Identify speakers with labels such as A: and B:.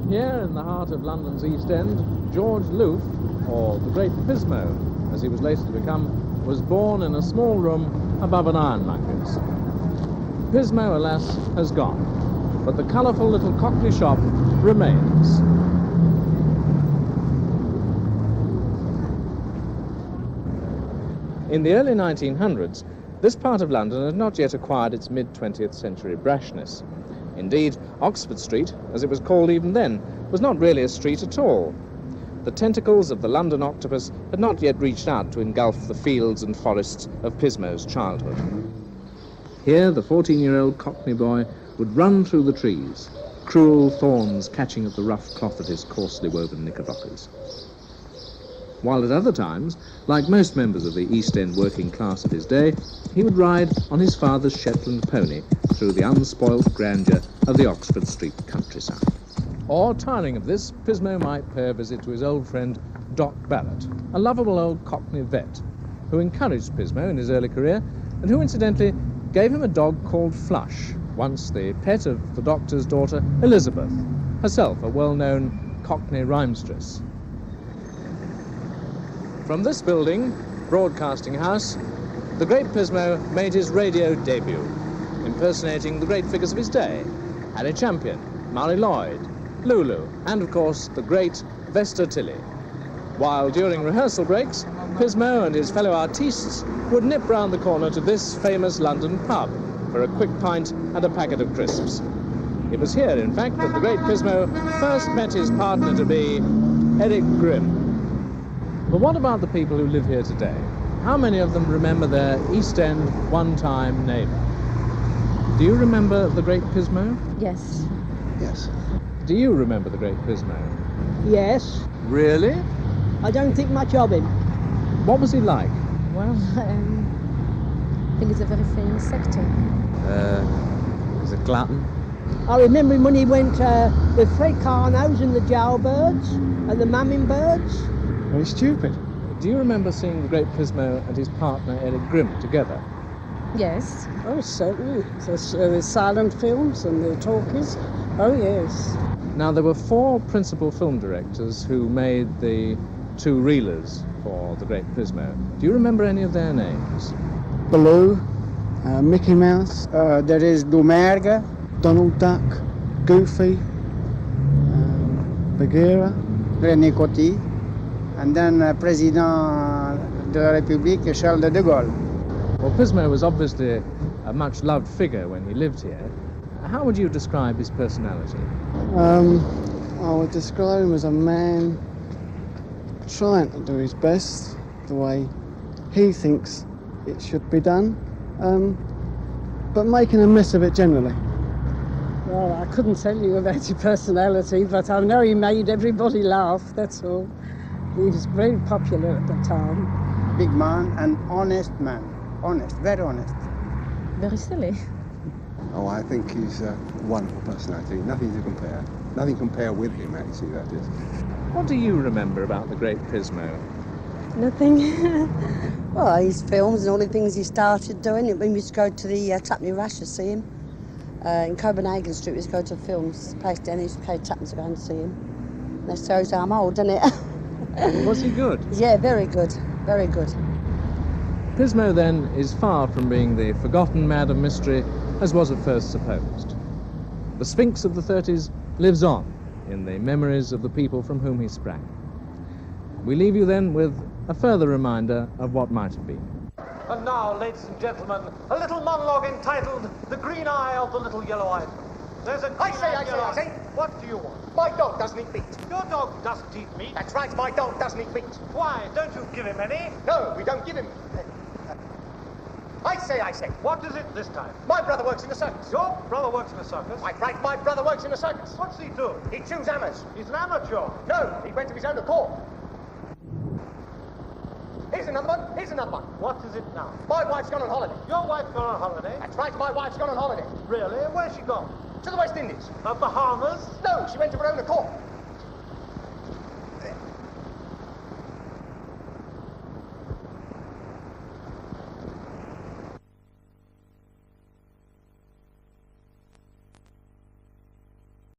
A: Here in the heart of London's East End, George Loof, or the Great Pismo, as he was later to become, was born in a small room above an ironmonger's. Pismo, alas, has gone, but the colourful little Cockney shop remains. In the early 1900s, this part of London had not yet acquired its mid-20th century brashness. Indeed, Oxford Street, as it was called even then, was not really a street at all. The tentacles of the London octopus had not yet reached out to engulf the fields and forests of Pismo's childhood. Here, the 14-year-old Cockney boy would run through the trees, cruel thorns catching at the rough cloth of his coarsely woven knickerbockers. While at other times, like most members of the East End working class of his day, he would ride on his father's Shetland pony through the unspoilt grandeur of the Oxford Street countryside. Or, tiring of this, Pismo might pay a visit to his old friend Doc Barrett, a lovable old Cockney vet, who encouraged Pismo in his early career, and who incidentally gave him a dog called Flush, once the pet of the doctor's daughter Elizabeth, herself a well-known Cockney rhymestress. From this building, Broadcasting House, the Great Pismo made his radio debut, impersonating the great figures of his day, Harry Champion, Murray Lloyd, Lulu, and of course the great Vesta Tilley. While during rehearsal breaks, Pismo and his fellow artistes would nip round the corner to this famous London pub for a quick pint and a packet of crisps. It was here, in fact, that the Great Pismo first met his partner-to-be, Eric Grimm. But what about the people who live here today? How many of them remember their East End one-time neighbour? Do you remember the Great Pismo?
B: Yes.
C: Yes.
A: Do you remember the Great Pismo?
D: Yes.
A: Really?
D: I don't think much of him.
A: What was he like?
B: Well, I think he's a very famous actor.
C: He's a glutton.
D: I remember him when he went with Fred Carnos and the Jailbirds and the Mammingbirds.
C: Very stupid.
A: Do you remember seeing the Great Pismo and his partner Eric Grimm together?
B: Yes.
E: Oh, certainly. The silent films and the talkies. Oh, yes.
A: Now, there were 4 principal film directors who made the 2 reelers for the Great Pismo. Do you remember any of their names?
C: Baloo, Mickey Mouse,
E: There is Dumerga.
C: Donald Duck, Goofy, Bagheera,
E: René Coty, and then President de la République, Charles de Gaulle.
A: Well, Pismo was obviously a much-loved figure when he lived here. How would you describe his personality?
C: I would describe him as a man trying to do his best the way he thinks it should be done, but making a mess of it generally.
E: Well, I couldn't tell you about your personality, but I know he made everybody laugh, that's all. He was very popular at the time.
F: Big man and honest man. Honest, very honest.
B: Very silly.
G: Oh, I think he's a wonderful personality. Nothing to compare. Nothing to compare with him, actually, that is.
A: What do you remember about the Great Pismo?
H: Nothing. Well, his films and all the things he started doing. When we used to go to the Tupney Rush to see him. In Copenhagen Street, we used to go to the films place down. He used to pay tuppence to go and see him. That shows I'm old, doesn't it?
A: Was he good?
H: Yeah, very good. Very good.
A: Pismo, then, is far from being the forgotten man of mystery as was at first supposed. The Sphinx of the 30s lives on in the memories of the people from whom he sprang. We leave you then with a further reminder of what might have been.
I: And now, ladies and gentlemen, a little monologue entitled The Green Eye of the Little Yellow Eyed. There's a
J: I say.
I: What do you want?
J: My dog doesn't eat meat.
I: Your dog doesn't eat meat.
J: That's right, my dog doesn't eat meat.
I: Why? Don't you give him any?
J: No, we don't give him. I say.
I: What is it this time?
J: My brother works in the circus.
I: Your brother works in a circus?
J: Quite right, my brother works in the circus.
I: What's he do?
J: He chews hammers.
I: He's an amateur.
J: No, he went of his own accord. Here's another one.
I: What is it now?
J: My wife's gone on holiday.
I: Your wife's gone on holiday?
J: That's right, my wife's gone on holiday.
I: Really? Where's she gone?
J: To the West Indies.
I: Bahamas?
J: No, she went of her own accord.